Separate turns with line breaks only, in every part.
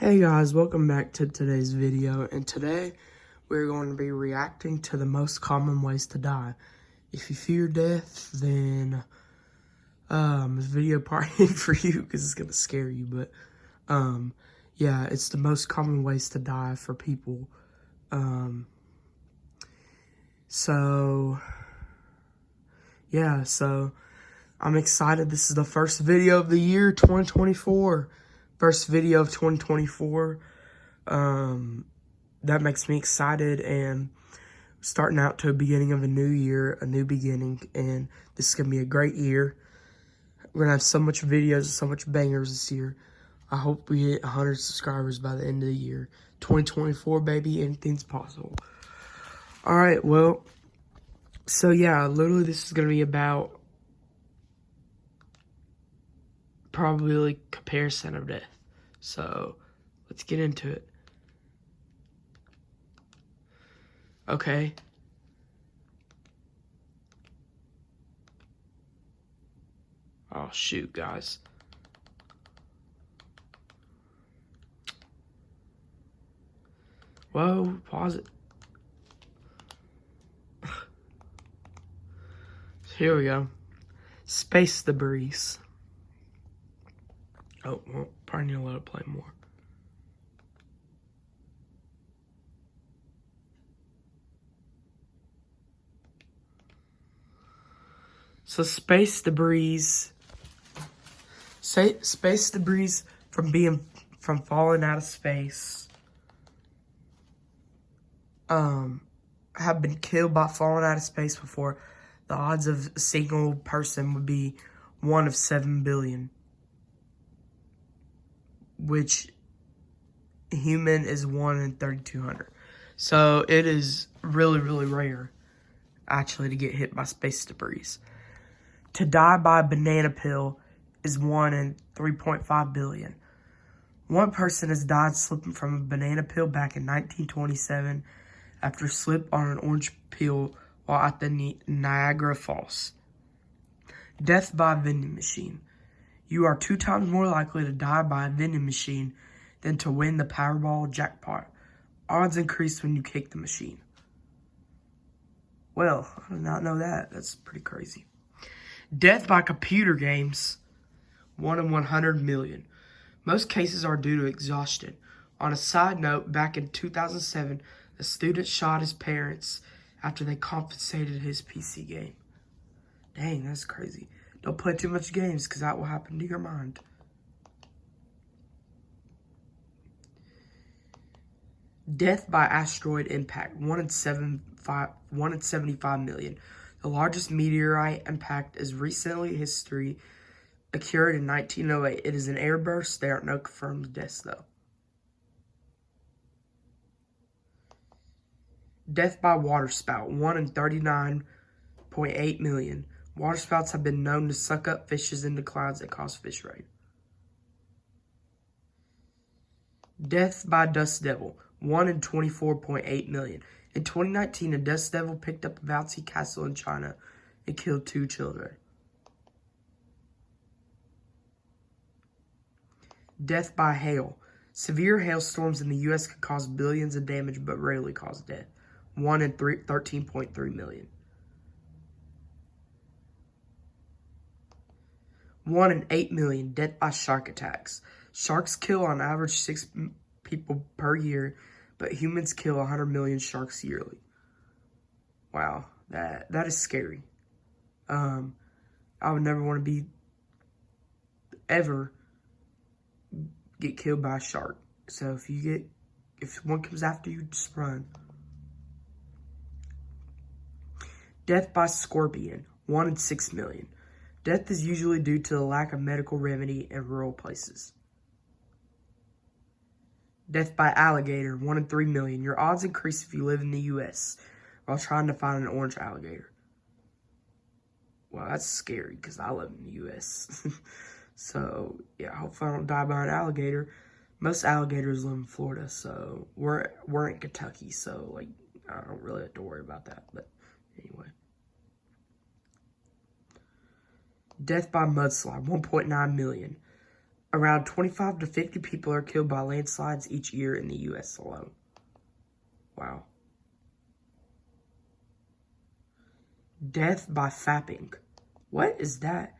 Hey guys, welcome back to today's video, and today we're going to be reacting to the most common ways to die. If you fear death, then this video probably ain't for you because it's gonna scare you, but yeah, it's the most common ways to die for people. So I'm excited. This is the first video of the year 2024. First video of 2024. That makes me excited, and starting out to a beginning of a new year, a new beginning, and this is going to be a great year. We're going to have so much videos, so much bangers this year. I hope we hit 100 subscribers by the end of the year. 2024, baby, anything's possible. All right, well, so yeah, literally this is going to be about probability comparison of death. So let's get into it. Okay. Oh, shoot, guys. Whoa, pause it. Here we go. Space debris. Oh, well, probably need to let it play more. So space debris from falling out of space have been killed by falling out of space before. The odds of a single person would be 1 of 7 billion, which human is 1 in 3,200. So it is really, really rare actually to get hit by space debris. To die by a banana peel is 1 in 3.5 billion. One person has died slipping from a banana peel back in 1927 after slip on an orange peel while at the Niagara Falls. Death by a vending machine. You are 2 times more likely to die by a vending machine than to win the Powerball jackpot. Odds increase when you kick the machine. Well, I did not know that. That's pretty crazy. Death by computer games, 1 in 100 million. Most cases are due to exhaustion. On a side note, back in 2007, a student shot his parents after they confiscated his PC game. Dang, that's crazy. Don't play too much games because that will happen to your mind. Death by asteroid impact, 1 in 75 million. The largest meteorite impact is recently history occurred in 1908. It is an airburst. There are no confirmed deaths, though. Death by waterspout, 1 in 39.8 million. Waterspouts have been known to suck up fishes into clouds that cause fish rain. Death by dust devil, 1 in 24.8 million. In 2019, a dust devil picked up a bouncy castle in China and killed 2 children. Death by hail. Severe hailstorms in the U.S. can cause billions of damage but rarely cause death. 1 in 13.3 million. 1 in 8 million. Death by shark attacks. Sharks kill on average 6 people per year, but humans kill 100 million sharks yearly. Wow, that is scary. I would never want to ever get killed by a shark. So if one comes after you, just run. Death by scorpion, 1 in 6 million. Death is usually due to the lack of medical remedy in rural places. Death by alligator, 1 in 3 million. Your odds increase if you live in the U.S. while trying to find an orange alligator. Well, that's scary because I live in the U.S. So, yeah, hopefully I don't die by an alligator. Most alligators live in Florida, so we're in Kentucky, so, like, I don't really have to worry about that, but anyway. Death by mudslide, 1.9 million. Around 25 to 50 people are killed by landslides each year in the U.S. alone. Wow. Death by fapping. What is that?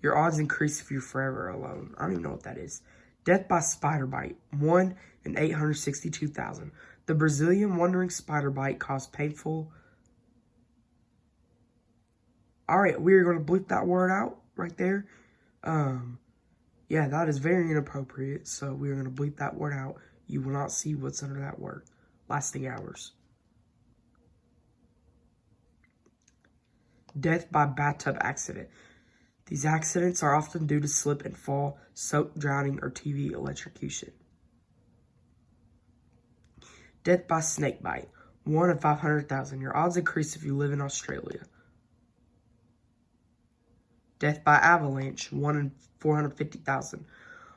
Your odds increase if you're forever alone. I don't even know what that is. Death by spider bite. 1 in 862,000. The Brazilian wandering spider bite caused painful... Alright, we're going to bleep that word out right there. Yeah, that is very inappropriate. So we're going to bleep that word out. You will not see what's under that word. Lasting hours. Death by bathtub accident. These accidents are often due to slip and fall, soap, drowning, or TV electrocution. Death by snake bite. 1 in 500,000. Your odds increase if you live in Australia. Death by avalanche. 1 in 450,000.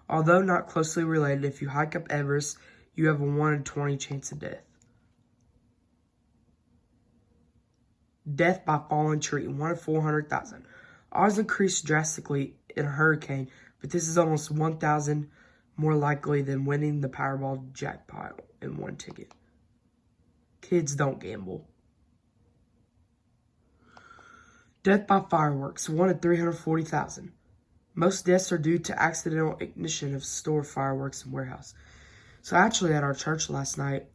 Although not closely related, if you hike up Everest, you have a 1 in 20 chance of death. Death by fallen tree. 1 in 400,000. Odds increase drastically in a hurricane, but this is almost 1,000 more likely than winning the Powerball jackpot in one ticket. Kids, don't gamble. Death by fireworks. 1 in 340,000. Most deaths are due to accidental ignition of store fireworks and warehouse. So actually at our church last night,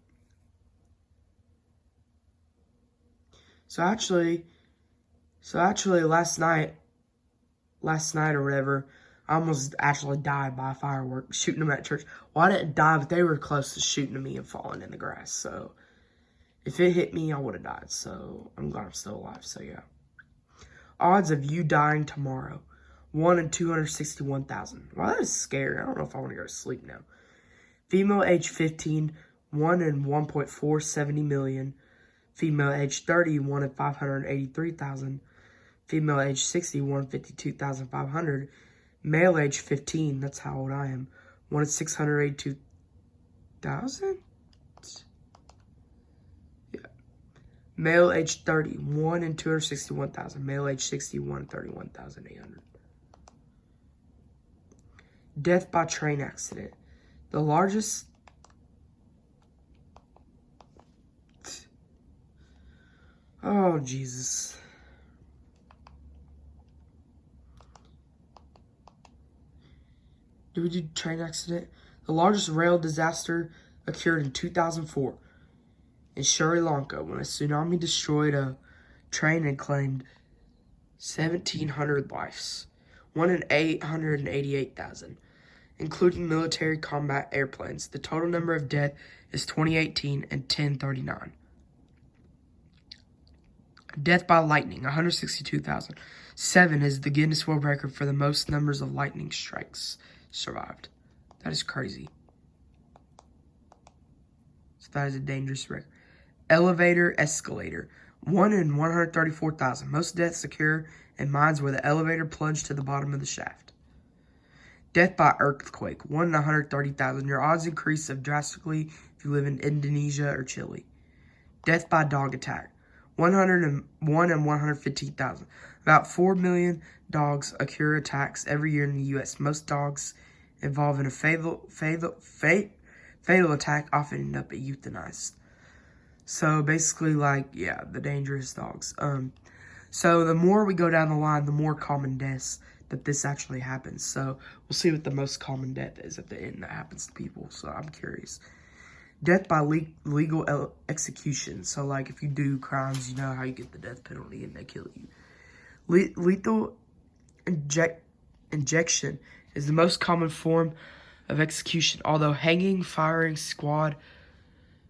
last night or whatever, I almost actually died by a firework shooting them at church. Well, I didn't die, but they were close to shooting at me and falling in the grass. So if it hit me, I would have died. So I'm glad I'm still alive. So yeah. Odds of you dying tomorrow. 1 in 261,000. Wow, that is scary. I don't know if I want to go to sleep now. Female age 15, 1 in 1.470 million. Female age 30, 1 in 583,000. Female age 60, 1 in 52,500. Male age 15, that's how old I am, 1 in 682,000? Yeah. Male age 30, 1 in 261,000. Male age 60, 1 in 31,800. Death by train accident. The largest... Oh, Jesus. Did we do train accident? The largest rail disaster occurred in 2004 in Sri Lanka when a tsunami destroyed a train and claimed 1,700 lives, 1 in 888,000, including military combat airplanes. The total number of deaths is 2018 and 1039. Death by lightning, 162,000. 7 is the Guinness World Record for the most numbers of lightning strikes survived. That is crazy. So that is a dangerous record. Elevator, escalator. 1 in 134,000. Most deaths occur in mines where the elevator plunged to the bottom of the shaft. Death by earthquake. 1 in 130,000. Your odds increase drastically if you live in Indonesia or Chile. Death by dog attack. 101 in 115,000. About 4 million dogs occur attacks every year in the U.S. Most dogs involved in a fatal attack often end up euthanized. So basically, like, yeah, the dangerous dogs. So the more we go down the line, the more common deaths that this actually happens. So we'll see what the most common death is at the end that happens to people. So I'm curious. Death by legal execution. So, like, if you do crimes, you know how you get the death penalty and they kill you. Lethal injection is the most common form of execution, although hanging, firing squad,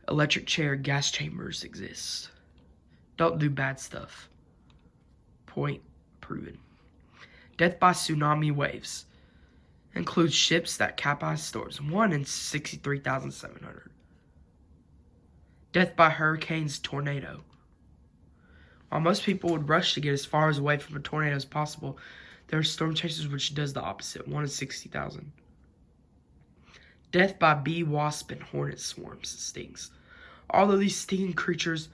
electric chair, gas chambers exist. Don't do bad stuff. Point proven. Death by tsunami waves includes ships that capsize storms. 1 in 63,700. Death by hurricanes, tornado. While most people would rush to get as far away from a tornado as possible, there are storm chasers which does the opposite. 1 in 60,000. Death by bee, wasp, and hornet swarms, stings. Although these stinging creatures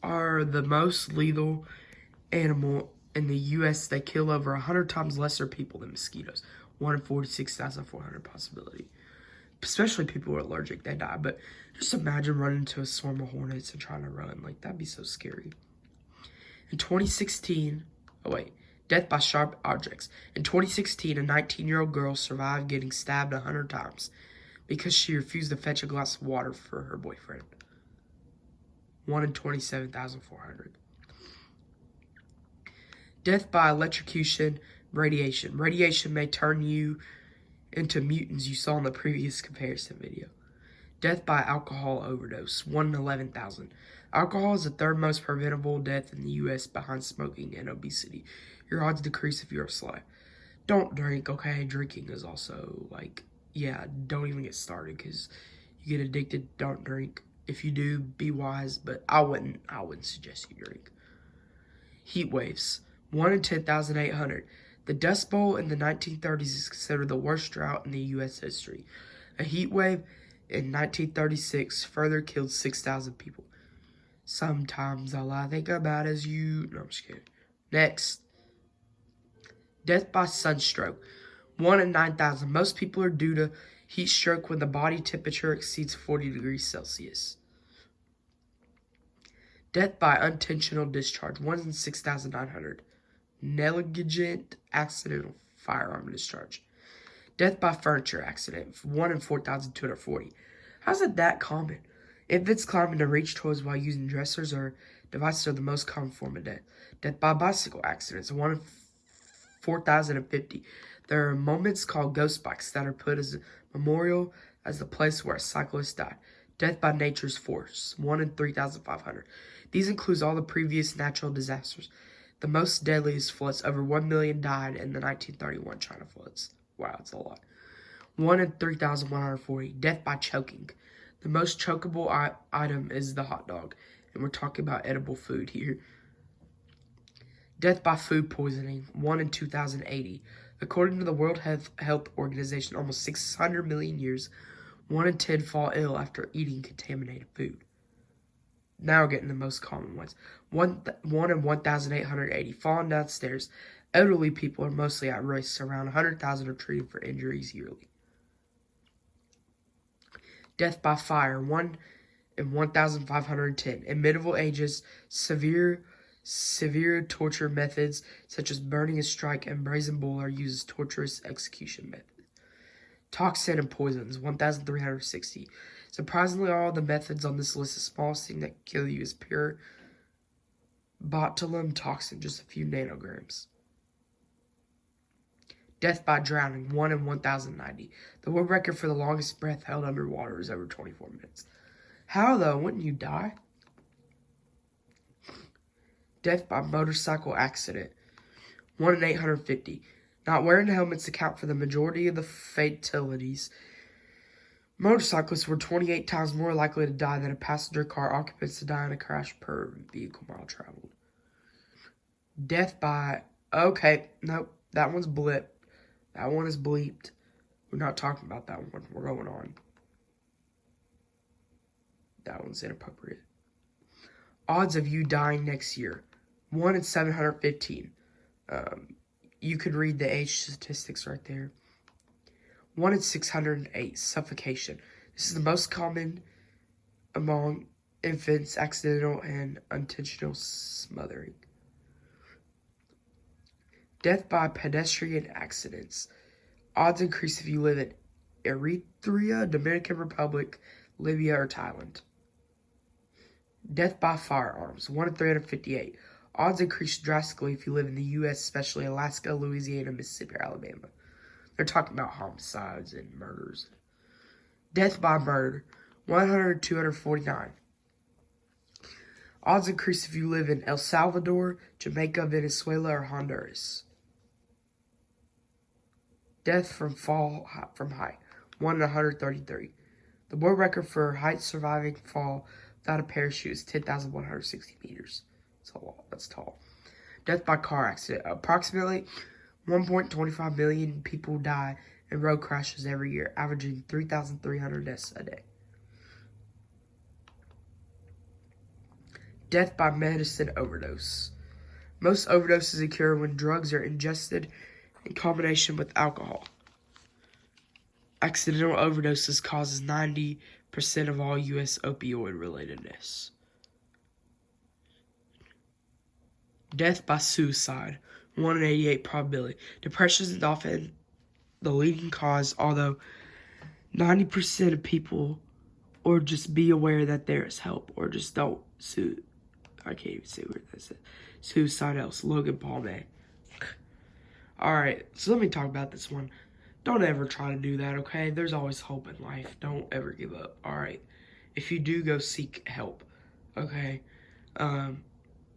are the most lethal animal In the U.S., they kill over 100 times lesser people than mosquitoes. 1 in 46,400 possibility. Especially people who are allergic, they die. But just imagine running into a swarm of hornets and trying to run. Like, that'd be so scary. In 2016, death by sharp objects. In 2016, a 19-year-old girl survived getting stabbed 100 times because she refused to fetch a glass of water for her boyfriend. 1 in 27,400. Death by electrocution, radiation. Radiation may turn you into mutants you saw in the previous comparison video. Death by alcohol overdose, 1 in 11,000. Alcohol is the third most preventable death in the U.S. behind smoking and obesity. Your odds decrease if you're slow. Don't drink, okay? Drinking is also, don't even get started because you get addicted. Don't drink. If you do, be wise, but I wouldn't suggest you drink. Heat waves, 1 in 10,800. The Dust Bowl in the 1930s is considered the worst drought in the U.S. history. A heat wave in 1936 further killed 6,000 people. Sometimes all I think about is you. No, I'm just kidding. Next. Death by sunstroke, 1 in 9,000. Most people are due to heat stroke when the body temperature exceeds 40 degrees Celsius. Death by unintentional discharge, 1 in 6,900. Negligent accidental firearm discharge. Death by furniture accident, 1 in 4,240. How's it that common? Infants climbing to reach toys while using dressers or devices are the most common form of death. Death by bicycle accidents, 1 in 4,050. There are moments called ghost bikes that are put as a memorial as the place where a cyclist died. Death by nature's force, 1 in 3,500. These includes all the previous natural disasters. The most deadliest floods, over 1 million died in the 1931 China floods. Wow, that's a lot. 1 in 3,140. Death by choking. The most chokeable item is the hot dog, and we're talking about edible food here. Death by food poisoning, 1 in 2,080. According to the World Health Organization, almost 600 million years, 1 in 10 fall ill after eating contaminated food. Now we're getting the most common ones. 1 in 1,880. Falling downstairs. Elderly people are mostly at risk. Around 100,000 are treated for injuries yearly. Death by fire, 1 in 1,510. In medieval ages, severe torture methods such as burning a strike and brazen bull are used as torturous execution methods. Toxin and poisons, 1,360. Surprisingly, all the methods on this list, the smallest thing that can kill you is pure botulinum toxin, just a few nanograms. Death by drowning, 1 in 1,090. The world record for the longest breath held underwater is over 24 minutes. How, though? Wouldn't you die? Death by motorcycle accident, 1 in 850. Not wearing helmets account for the majority of the fatalities. Motorcyclists were 28 times more likely to die than a passenger car occupants to die in a crash per vehicle mile traveled. Death by... Okay, nope, that one's blip. That one is bleeped. We're not talking about that one. We're going on. That one's inappropriate. Odds of you dying next year, 1 in 715. You could read the age statistics right there. 1 in 608, suffocation. This is the most common among infants, accidental and unintentional smothering. Death by pedestrian accidents. Odds increase if you live in Eritrea, Dominican Republic, Libya, or Thailand. Death by firearms, 1 in 358. Odds increase drastically if you live in the U.S., especially Alaska, Louisiana, Mississippi, or Alabama. They're talking about homicides and murders. Death by murder, 249. Odds increase if you live in El Salvador, Jamaica, Venezuela, or Honduras. Death from fall from height, 1 in 133. The world record for height surviving fall without a parachute is 10,160 meters. That's a lot. That's tall. Death by car accident. Approximately 1.25 million people die in road crashes every year, averaging 3,300 deaths a day. Death by medicine overdose. Most overdoses occur when drugs are ingested in combination with alcohol. Accidental overdoses causes 90% of all U.S. opioid-related deaths. Death by suicide, 1 in 88 probability. Depression is often the leading cause, although 90% of people, or just be aware that there is help, or just don't I can't even say where that's it. Suicide else, Logan Paul May. Alright, so let me talk about this one. Don't ever try to do that, okay? There's always hope in life. Don't ever give up, alright? If you do, go seek help, okay?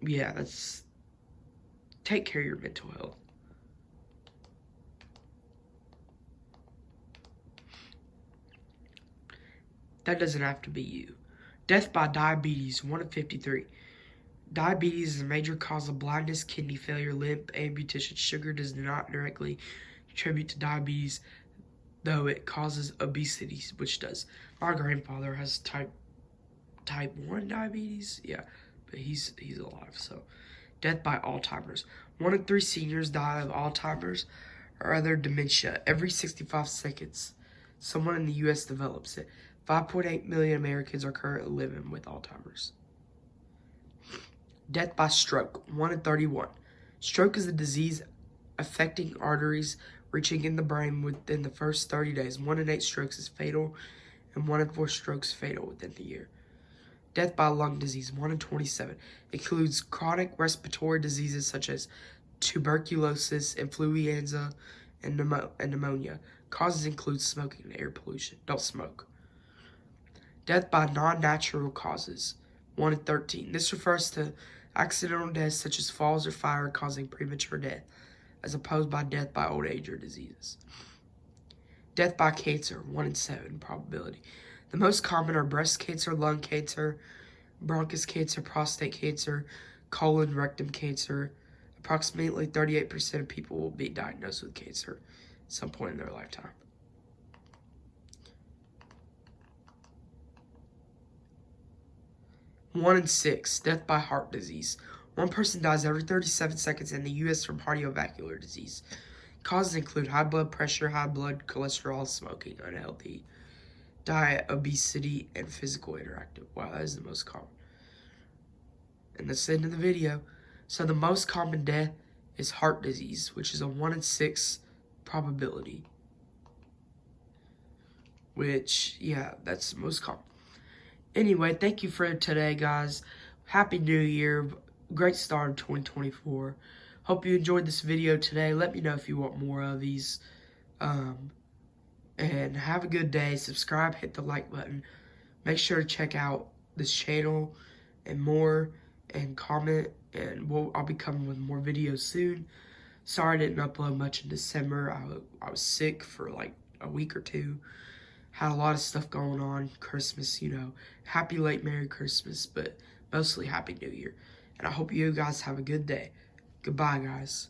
Yeah, take care of your mental health. That doesn't have to be you. Death by diabetes, 1 in 53. Diabetes is a major cause of blindness, kidney failure, limb amputation. Sugar does not directly contribute to diabetes, though it causes obesity, which does. My grandfather has type 1 diabetes. Yeah, but he's alive. So, death by Alzheimer's. 1 in 3 seniors die of Alzheimer's or other dementia. Every 65 seconds, someone in the U.S. develops it. 5.8 million Americans are currently living with Alzheimer's. Death by stroke, 1 in 31. Stroke is a disease affecting arteries reaching in the brain within the first 30 days. 1 in 8 strokes is fatal, and 1 in 4 strokes fatal within the year. Death by lung disease, 1 in 27. Includes chronic respiratory diseases such as tuberculosis, influenza, and pneumonia. Causes include smoking and air pollution. Don't smoke. Death by non-natural causes, 1 in 13. This refers to accidental deaths such as falls or fire causing premature death, as opposed by death by old age or diseases. Death by cancer, 1 in 7 probability. The most common are breast cancer, lung cancer, bronchus cancer, prostate cancer, colon, rectum cancer. Approximately 38% of people will be diagnosed with cancer at some point in their lifetime. One in 6, death by heart disease. 1 person dies every 37 seconds in the U.S. from cardiovascular disease. Causes include high blood pressure, high blood cholesterol, smoking, unhealthy diet, obesity, and physical interactive. Wow, that is the most common. And that's the end of the video. So the most common death is heart disease, which is a 1 in 6 probability. Which, yeah, that's the most common. Anyway, thank you for today, guys. Happy New Year. Great start in 2024. Hope you enjoyed this video today. Let me know if you want more of these. And have a good day. Subscribe, hit the like button. Make sure to check out this channel and more, and comment, and I'll be coming with more videos soon. Sorry I didn't upload much in December. I was sick for like a week or two. Had a lot of stuff going on. Christmas, you know. Happy late Merry Christmas, but mostly Happy New Year. And I hope you guys have a good day. Goodbye, guys.